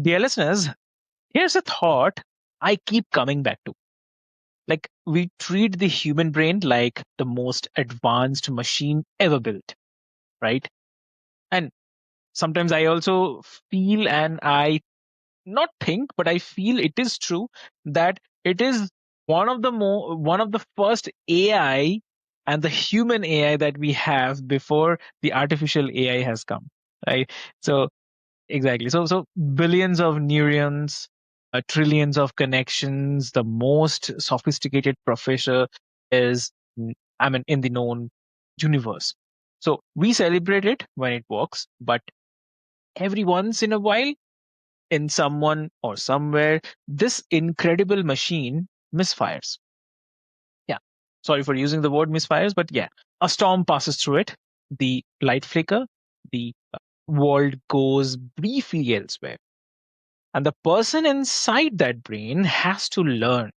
Dear listeners, here's a thought I keep coming back to. Like, we treat the human brain like the most advanced machine ever built, right? And sometimes I also feel, and I not think, but I feel it is true that it is one of the first AI and the human AI that we have before the artificial AI has come, right? So exactly. So billions of neurons, trillions of connections. The most sophisticated professor is, I mean, in the known universe. So we celebrate it when it works, but every once in a while, in someone or somewhere, this incredible machine misfires. Yeah. Sorry for using the word misfires, but yeah, a storm passes through it. The light flicker, the world goes briefly elsewhere. And the person inside that brain has to learn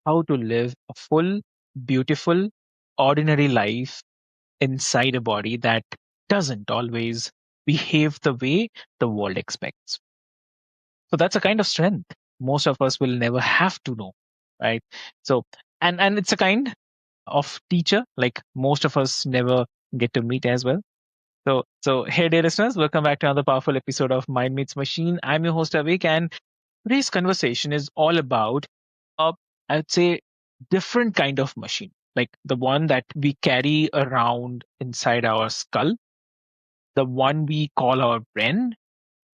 how to live a full, beautiful, ordinary life inside a body that doesn't always behave the way the world expects. So that's a kind of strength most of us will never have to know, right? So, and it's a kind of teacher like most of us never get to meet as well. So hey, dear listeners, welcome back to another powerful episode of Mind Meets Machine. I'm your host Avik, and today's conversation is all about, uh, I'd say, different kind of machine, like the one that we carry around inside our skull, the one we call our brain,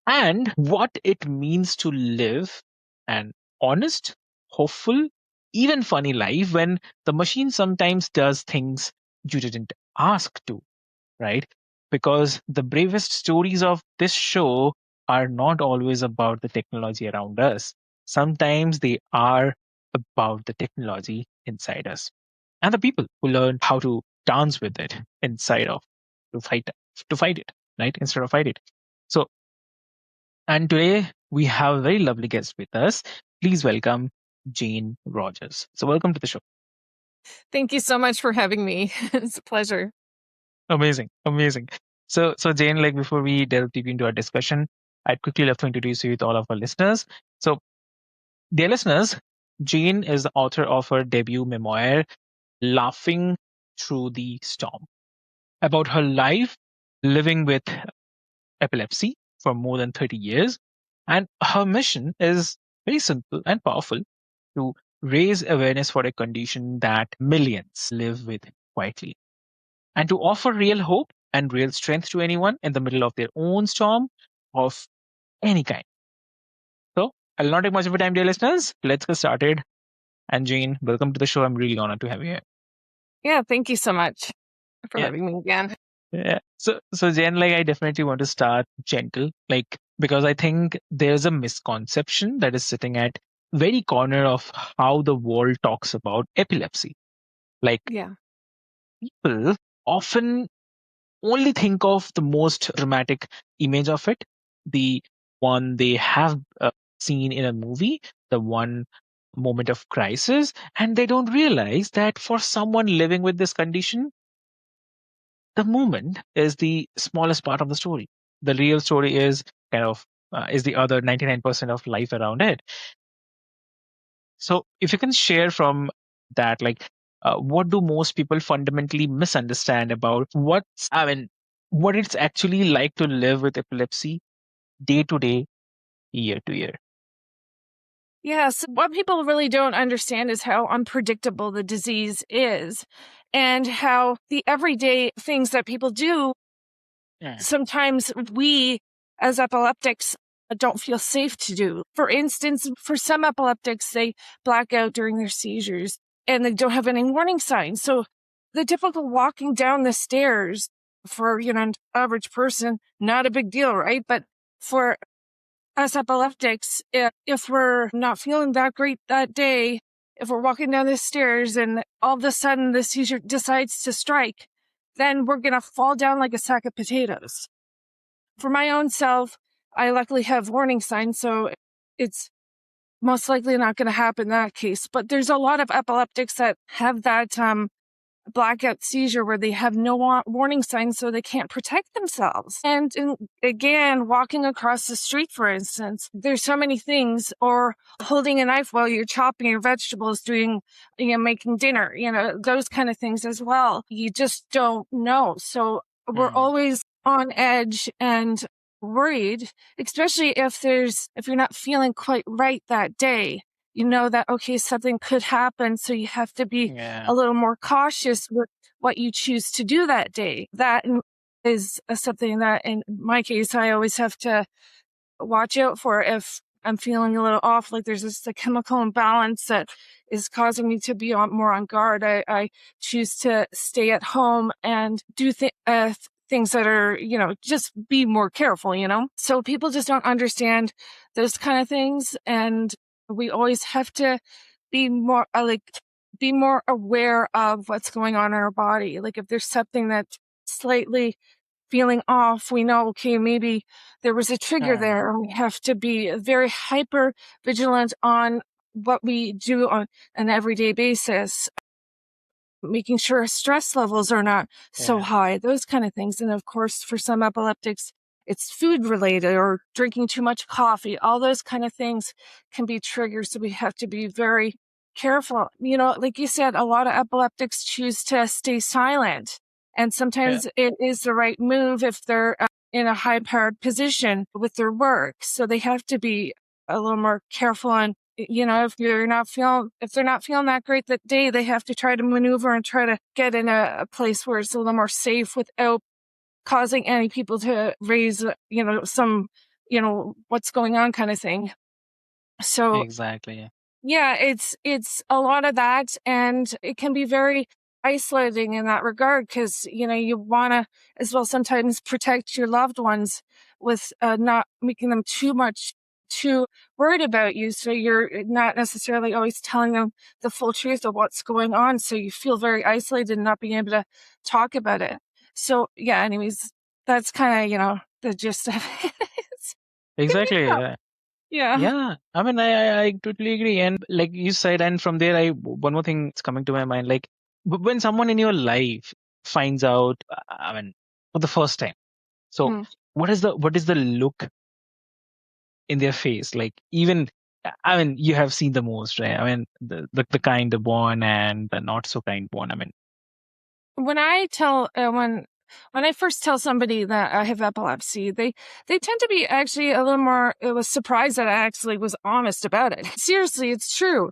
and what it means to live an honest, hopeful, even funny life when the machine sometimes does things you didn't ask to, right? Because the bravest stories of this show are not always about the technology around us. Sometimes they are about the technology inside us and the people who learn how to dance with it inside of to fight to fight it, right? Instead of fight it. So, and today we have a very lovely guest with us. Please welcome Jane Rogers. So welcome to the show. Thank you so much for having me. It's a pleasure. Amazing, amazing. So Jane, like before we delve deep into our discussion, I'd quickly love to introduce you to all of our listeners. So, dear listeners, Jane is the author of her debut memoir, Laughing Through the Storm, about her life living with epilepsy for more than 30 years. And her mission is very simple and powerful: to raise awareness for a condition that millions live with quietly, and to offer real hope and real strength to anyone in the middle of their own storm of any kind. So, I'll not take much of your time, dear listeners. Let's get started. And Jane, welcome to the show. I'm really honored to have you here. Yeah, thank you so much for Yeah. having me again. Yeah. So Jane, like I definitely want to start gentle, like because I think there's a misconception that is sitting at very corner of how the world talks about epilepsy. Like Yeah. people often only think of the most dramatic image of it, the one they have seen in a movie, the one moment of crisis, and they don't realize that for someone living with this condition, the moment is the smallest part of the story. The real story is kind of is the other 99% of life around it. So, if you can share from that, like, what do most people fundamentally misunderstand about what it's actually like to live with epilepsy day to day, year to year? Yes, what people really don't understand is how unpredictable the disease is and how the everyday things that people do, Yeah. sometimes we as epileptics don't feel safe to do. For instance, for some epileptics, they black out during their seizures and they don't have any warning signs. So the typical walking down the stairs for, an average person, not a big deal, right? But for us epileptics, if we're not feeling that great that day, if we're walking down the stairs and all of a sudden the seizure decides to strike, then we're going to fall down like a sack of potatoes. For my own self, I luckily have warning signs, so it's most likely not going to happen in that case. But there's a lot of epileptics that have that blackout seizure where they have no warning signs, so they can't protect themselves. And again, walking across the street, for instance, there's so many things, or holding a knife while you're chopping your vegetables, making dinner, those kind of things as well. You just don't know. So we're Mm. always on edge and worried, especially if you're not feeling quite right that day. You know that, okay, something could happen. So you have to be Yeah. a little more cautious with what you choose to do that day. That is something that, in my case, I always have to watch out for if I'm feeling a little off, like there's just a chemical imbalance that is causing me to be more on guard. I choose to stay at home and do things that are, just be more careful, So people just don't understand those kind of things. And we always have to be more be more aware of what's going on in our body. Like if there's something that's slightly feeling off, we know, okay, maybe there was a trigger Uh, there. We have to be very hyper vigilant on what we do on an everyday basis, making sure our stress levels are not so yeah. high, those kind of things. And of course, for some epileptics, it's food related or drinking too much coffee. All those kind of things can be triggers. So we have to be very careful. Like you said, a lot of epileptics choose to stay silent. And Yeah. sometimes it is the right move if they're in a high powered position with their work. So they have to be a little more careful and if they're not feeling that great that day, they have to try to maneuver and try to get in a place where it's a little more safe without causing any people to raise, some, what's going on kind of thing. So Exactly. yeah, it's a lot of that, and it can be very isolating in that regard because you want to as well sometimes protect your loved ones with not making them too worried about you, so you're not necessarily always telling them the full truth of what's going on, so you feel very isolated and not being able to talk about it. So yeah, anyways, that's kind of the gist of it. It can be Exactly. tough. Yeah. Yeah, I mean, I totally agree. And like you said, and from there, one more thing that's coming to my mind, like when someone in your life finds out, I mean, for the first time. So Mm. what is the look in their face? Like even, I mean, you have seen the most, right? I mean, the kind one and the not so kind one. I mean, When I tell when I first tell somebody that I have epilepsy, they tend to be actually a little more was surprised that I actually was honest about it. Seriously, it's true.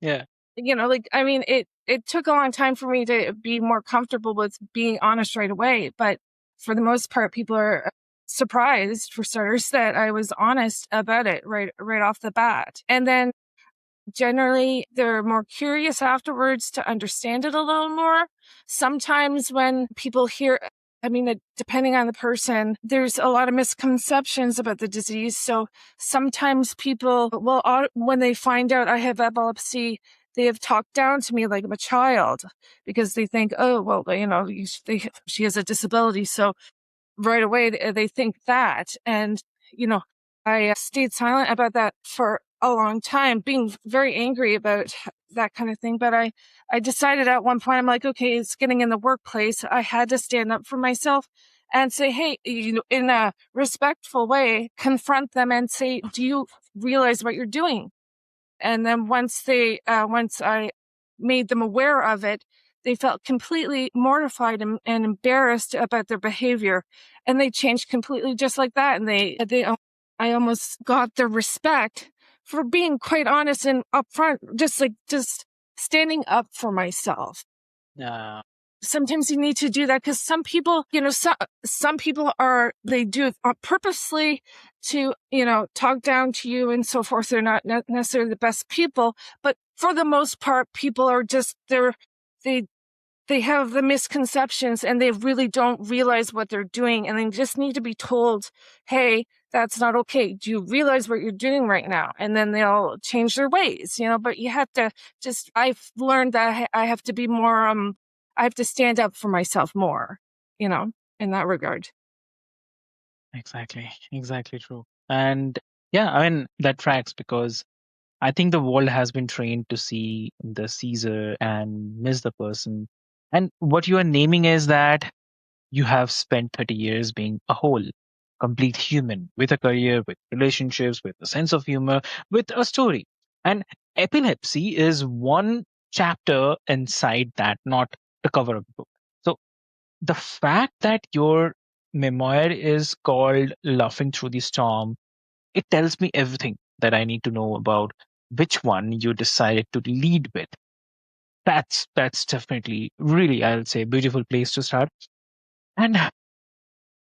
yeah, Like I mean, it took a long time for me to be more comfortable with being honest right away, but for the most part, people are surprised for starters that I was honest about it right off the bat. And then generally, they're more curious afterwards to understand it a little more. Sometimes when people hear, I mean, depending on the person, there's a lot of misconceptions about the disease. So sometimes people will, when they find out I have epilepsy, they have talked down to me like I'm a child because they think, oh, well, she has a disability. So right away they think that. And, you know, I stayed silent about that for a long time, being very angry about that kind of thing. But I decided at one point, I'm like, okay, it's getting in the workplace. I had to stand up for myself and say, hey, in a respectful way, confront them and say, do you realize what you're doing? And then once I made them aware of it, they felt completely mortified and embarrassed about their behavior. And they changed completely just like that. And I almost got their respect for being quite honest and upfront, just standing up for myself. yeah, Sometimes you need to do that because some people, some people they do it purposely to, talk down to you and so forth. They're not necessarily the best people, but for the most part, people are they, they have the misconceptions and they really don't realize what they're doing. And they just need to be told, hey, that's not okay. Do you realize what you're doing right now? And then they'll change their ways, but you have to I've learned that I have to be more, I have to stand up for myself more, you know, in that regard. exactly true. And yeah, I mean, that tracks because I think the world has been trained to see the Caesar and miss the person. And what you are naming is that you have spent 30 years being a whole, complete human with a career, with relationships, with a sense of humor, with a story. And epilepsy is one chapter inside that, not the cover of the book. So the fact that your memoir is called Laughing Through the Storm, it tells me everything that I need to know about which one you decided to lead with. That's definitely really, I'll say, beautiful place to start. And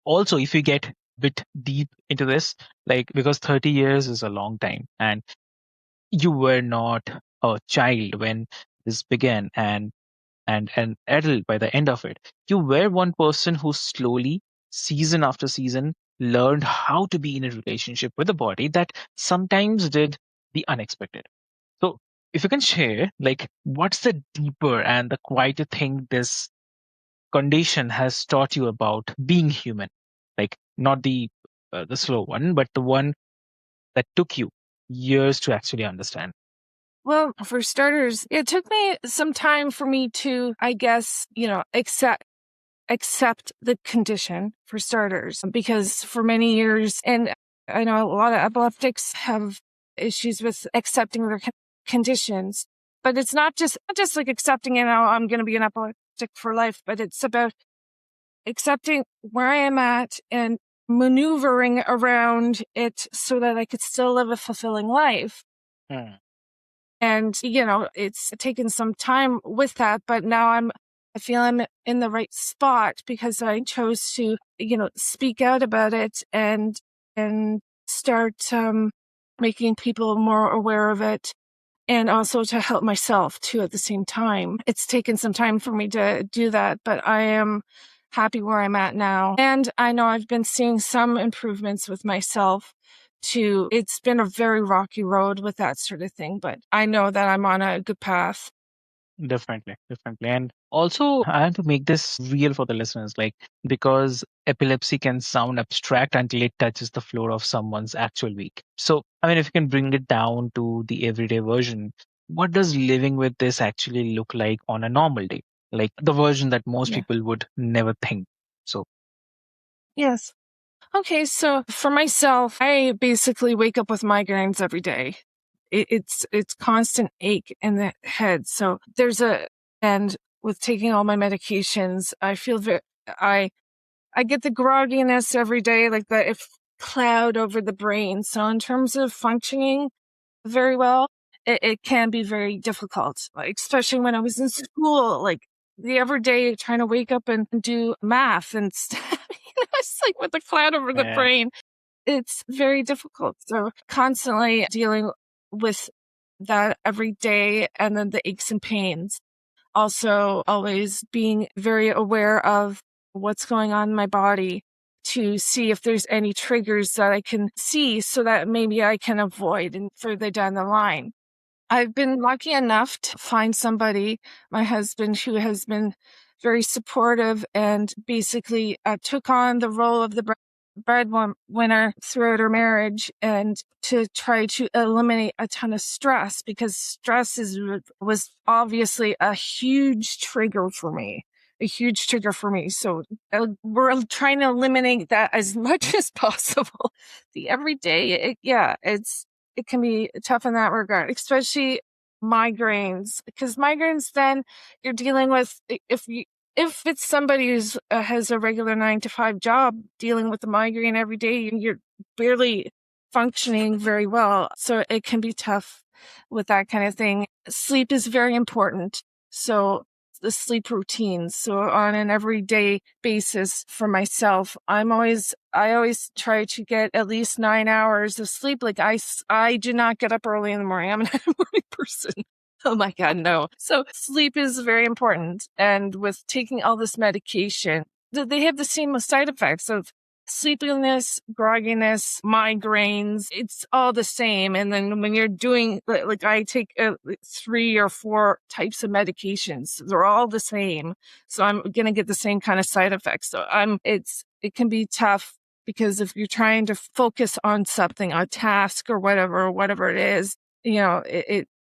also, if you get a bit deep into this, like, because 30 years is a long time, and you were not a child when this began, and an adult by the end of it. You were one person who slowly, season after season, learned how to be in a relationship with a body that sometimes did the unexpected. So if you can share, like, what's the deeper and the quieter thing this condition has taught you about being human, like not the slow one, but the one that took you years to actually understand. Well, for starters, it took me some time for me to, I guess, accept the condition for starters, because for many years, and I know a lot of epileptics have issues with accepting their conditions, but it's not just like accepting it. Oh, I'm going to be an epileptic for life, but it's about accepting where I am at and maneuvering around it so that I could still live a fulfilling life. Hmm. And, it's taken some time with that, but now I feel I'm in the right spot because I chose to, speak out about it and start, making people more aware of it, and also to help myself too at the same time. It's taken some time for me to do that, but I am happy where I'm at now. And I know I've been seeing some improvements with myself too. It's been a very rocky road with that sort of thing, but I know that I'm on a good path. Definitely, definitely. And also, I have to make this real for the listeners, like, because epilepsy can sound abstract until it touches the floor of someone's actual week. So, I mean, if you can bring it down to the everyday version, what does living with this actually look like on a normal day? Like the version that most Yeah. people would never think. So, Yes. Okay, so for myself, I basically wake up with migraines every day. It's constant ache in the head. So and with taking all my medications, I feel I get the grogginess every day, like the if cloud over the brain. So in terms of functioning very well, it can be very difficult, like, especially when I was in school, like the every day trying to wake up and do math and it's like with the cloud over the yeah, brain. It's very difficult. So constantly dealing with that every day, and then the aches and pains. Also, always being very aware of what's going on in my body to see if there's any triggers that I can see so that maybe I can avoid and further down the line. I've been lucky enough to find somebody, my husband, who has been very supportive and basically took on the role of the breadwinner throughout our marriage, and to try to eliminate a ton of stress, because stress was obviously a huge trigger for me. A huge trigger for me. So we're trying to eliminate that as much as possible. The everyday, it can be tough in that regard, especially migraines, because migraines, then you're dealing with, if it's somebody who's has a regular 9 to 5 job, dealing with the migraine every day, you're barely functioning very well. So it can be tough with that kind of thing. Sleep is very important. So the sleep routines. So on an everyday basis for myself, I always try to get at least 9 hours of sleep. Like I do not get up early in the morning. I'm an morning person. Oh my God, no. So sleep is very important. And with taking all this medication, they have the same side effects of sleepiness, grogginess, migraines. It's all the same. And then when you're doing, like I take 3 or 4 types of medications, they're all the same. So I'm going to get the same kind of side effects. So it can be tough, because if you're trying to focus on something, a task or whatever it is,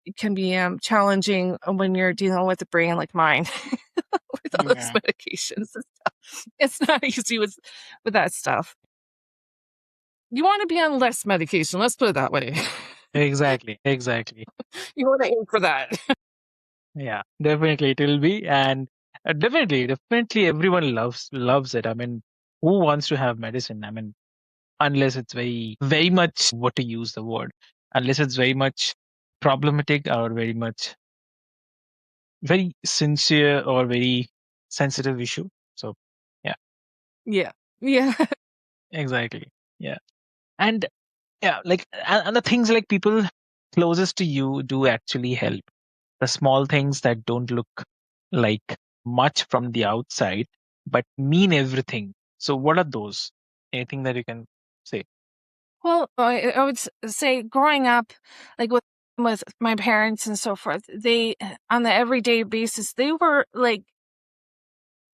it can be challenging when you're dealing with a brain like mine with all those Yeah. medications and stuff. It's not easy with that stuff. You want to be on less medication, let's put it that way. Exactly. Exactly. You want to aim for that. Yeah. Definitely it will be, and definitely everyone loves it. I mean, who wants to have medicine? I mean, unless it's very much, what to use the word, unless it's very much problematic or very sincere or very sensitive issue. So yeah, Yeah. Yeah. exactly. Yeah. And yeah, like, and the things like people closest to you do actually help. The small things that don't look like much from the outside, but mean everything. So what are those? Anything that you can say? Well, I would say growing up, like with my parents and so forth, they on the everyday basis, they were like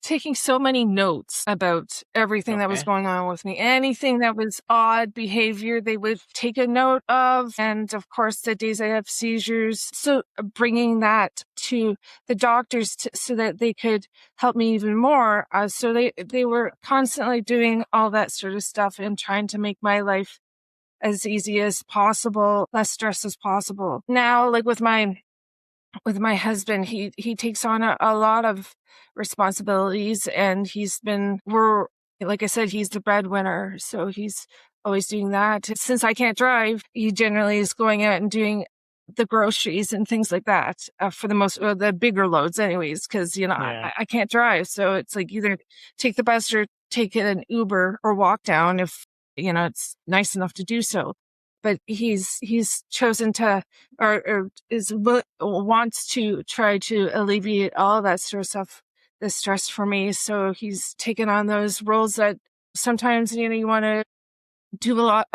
taking so many notes about everything that was Okay. going on with me. Anything that was odd behavior, they would take a note of. And of course, the days I have seizures. So bringing that to the doctors so that they could help me even more. So they were constantly doing all that sort of stuff and trying to make my life as easy as possible, less stress as possible. Now, like with my husband, he takes on a lot of responsibilities, and we're like I said, he's the breadwinner, so he's always doing that. Since I can't drive, he generally is going out and doing the groceries and things like that for the bigger loads anyways, because Yeah. I can't drive, so it's like either take the bus or take an Uber or walk down if it's nice enough to do so. But he's chosen to or wants to try to alleviate all that sort of stuff, the stress for me. So he's taken on those roles that sometimes you want to do a lot,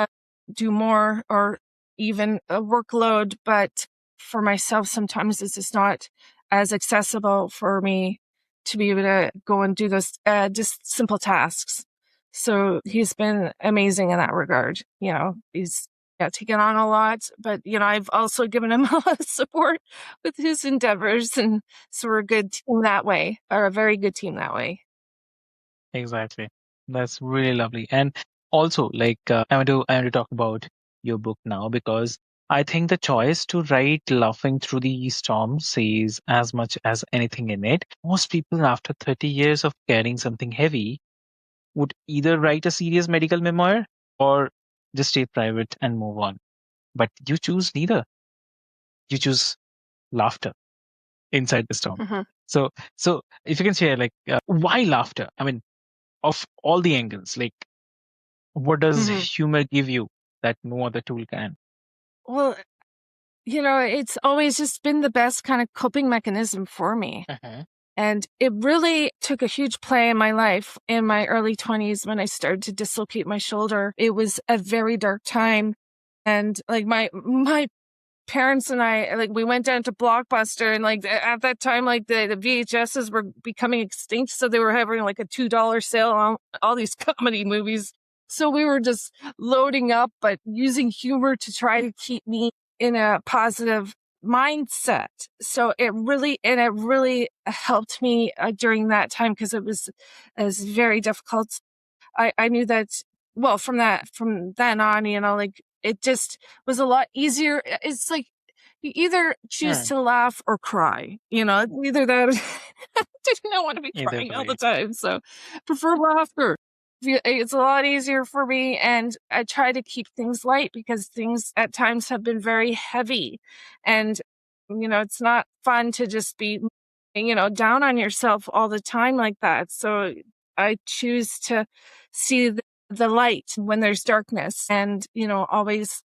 do more, or even a workload. But for myself, sometimes it's just not as accessible for me to be able to go and do those just simple tasks. So he's been amazing in that regard. He's taken on a lot, but I've also given him a lot of support with his endeavors, and so we're a good team that way, or a very good team that way. Exactly. That's really lovely. And also, like, I want to talk about your book now, because I think the choice to write "Laughing Through the Storm" says as much as anything in it. Most people, after 30 years of carrying something heavy, would either write a serious medical memoir or just stay private and move on. But you choose neither. You choose laughter inside the storm. Hmm. So if you can share, like, why laughter? I mean, of all the angles, like, what does Hmm. humor give you that no other tool can? Well, it's always just been the best kind of coping mechanism for me. Uh-huh. And it really took a huge play in my life in my early 20s when I started to dislocate my shoulder. It was a very dark time. And like my parents and I, like, we went down to Blockbuster, and like at that time, like the VHSs were becoming extinct. So they were having like a $2 sale on all these comedy movies. So we were just loading up, but using humor to try to keep me in a positive mindset. So it really helped me during that time, because it was very difficult. I knew that, well, from then on, like it just was a lot easier. It's like you either choose Hmm. to laugh or cry, either that. I didn't want to be Either crying all the way. time, so prefer laughter. It's a lot easier for me, and I try to keep things light because things at times have been very heavy, and it's not fun to just be down on yourself all the time like that. So I choose to see the light when there's darkness, and always,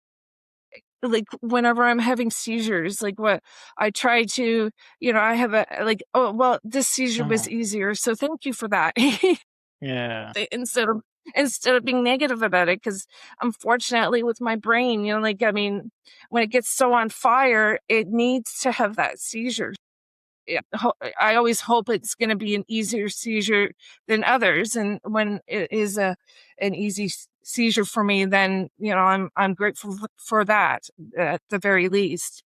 like, whenever I'm having seizures, like, what I try to, I have a, like, oh well, this seizure was Mhm. easier, so thank you for that. Yeah. Instead of being negative about it, because unfortunately with my brain, like, I mean, when it gets so on fire, it needs to have that seizure. Yeah, I always hope it's going to be an easier seizure than others, and when it is an easy seizure for me, then I'm grateful for that at the very least.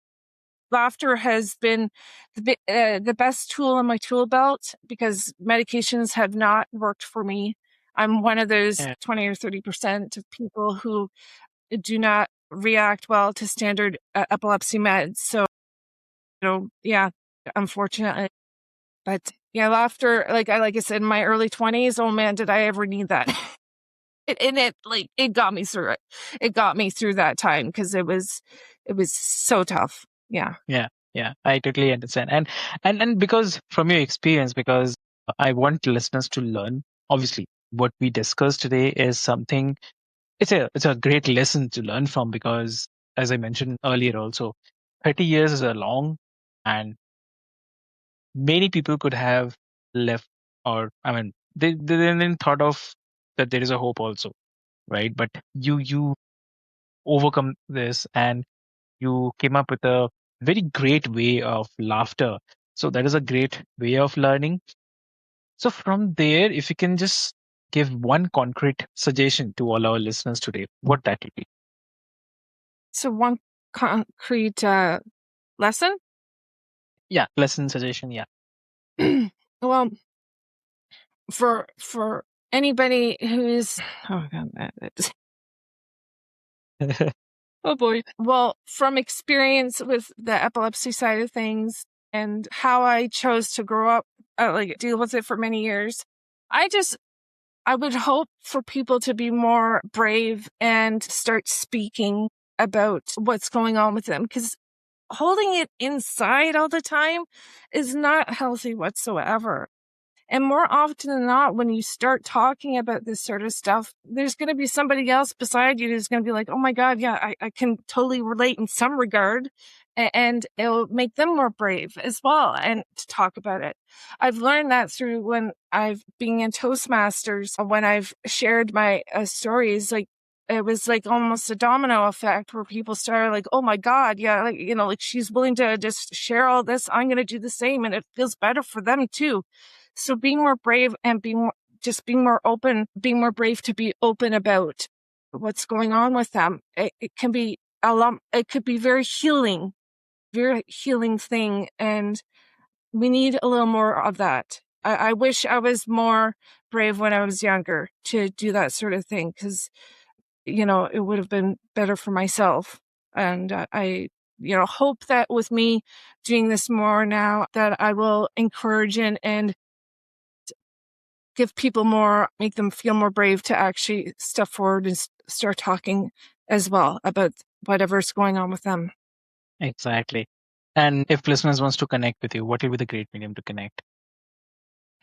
laughter has been the best tool in my tool belt because medications have not worked for me. I'm one of those Yeah. 20 or 30% of people who do not react well to standard epilepsy meds. So, yeah, unfortunately. But yeah, laughter, like I said, in my early 20s, oh man, did I ever need that. It got me through it. It got me through that time because it was so tough. Yeah. Yeah, yeah, I totally understand. And because from your experience, because I want listeners to learn, obviously, what we discussed today is something, it's a great lesson to learn from because as I mentioned earlier also, 30 years is a long, and many people could have left, or I mean they didn't thought of that there is a hope also, right? But you overcome this, and you came up with a very great way of laughter. So that is a great way of learning. So from there, if you can just give one concrete suggestion to all our listeners today, what that would be? So one concrete lesson. Yeah, lesson suggestion. Yeah. Well, for anybody who's oh god, oh boy. Well, from experience with the epilepsy side of things and how I chose to grow up, like deal with it for many years, I just I would hope for people to be more brave and start speaking about what's going on with them because holding it inside all the time is not healthy whatsoever. And more often than not, when you start talking about this sort of stuff, there's going to be somebody else beside you who's going to be like, oh my God, yeah, I can totally relate in some regard. And it'll make them more brave as well and to talk about it. I've learned that through when I've been in Toastmasters, when I've shared my stories, like it was like almost a domino effect where people started like, oh my God, yeah, like, like she's willing to just share all this. I'm going to do the same. And it feels better for them too. So being more brave and being more open, being more brave to be open about what's going on with them. It can be a lot, it could be very healing thing. And we need a little more of that. I wish I was more brave when I was younger to do that sort of thing because, it would have been better for myself. And I hope that with me doing this more now that I will encourage and give people more, make them feel more brave to actually step forward and start talking as well about whatever's going on with them. Exactly. And if listeners wants to connect with you, what will be the great medium to connect?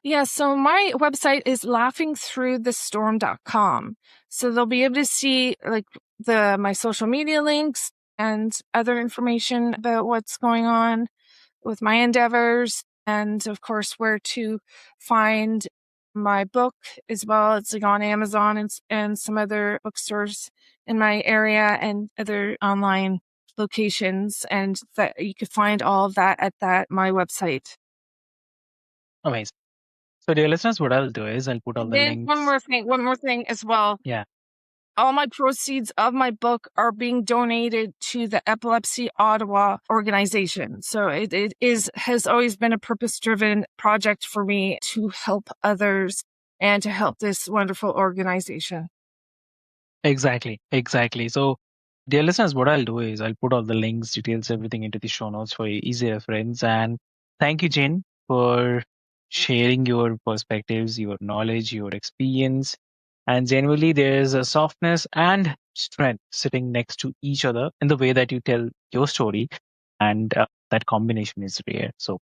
Yeah, so my website is laughingthroughthestorm.com. So they'll be able to see like my social media links and other information about what's going on with my endeavors, and of course where to find my book as well. It's like on Amazon and some other bookstores in my area and other online locations, and that you could find all of that at my website. Amazing. So dear listeners, what I'll do is I'll put all And the then links. one more thing as well. Yeah. All my proceeds of my book are being donated to the Epilepsy Ottawa organization. So has always been a purpose-driven project for me to help others and to help this wonderful organization. Exactly. Exactly. So dear listeners, what I'll do is I'll put all the links, details, everything into the show notes for easy reference. And thank you, Jane, for sharing your perspectives, your knowledge, your experience. And genuinely, there's a softness and strength sitting next to each other in the way that you tell your story. And that combination is rare. So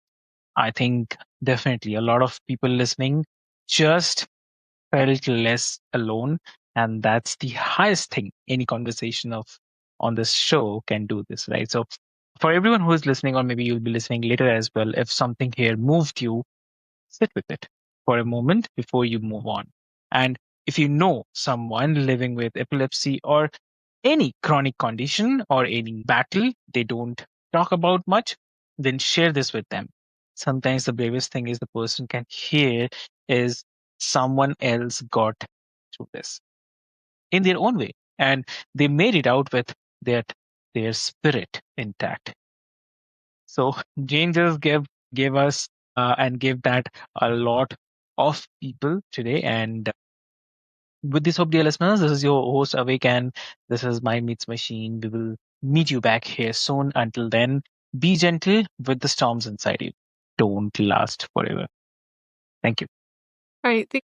I think definitely a lot of people listening just felt less alone. And that's the highest thing any conversation of on this show can do this, right? So for everyone who is listening, or maybe you'll be listening later as well, if something here moved you, sit with it for a moment before you move on. And if you know someone living with epilepsy or any chronic condition or any battle they don't talk about much, then share this with them. Sometimes the bravest thing is the person can hear is someone else got through this in their own way, and they made it out with their spirit intact. So Jane just gave us and gave that a lot of people today. And with this, hope, dear listeners, this is your host Awake, and this is my Meets Machine. We will meet you back here soon. Until then, be gentle with the storms inside you. Don't last forever. Thank you. All right.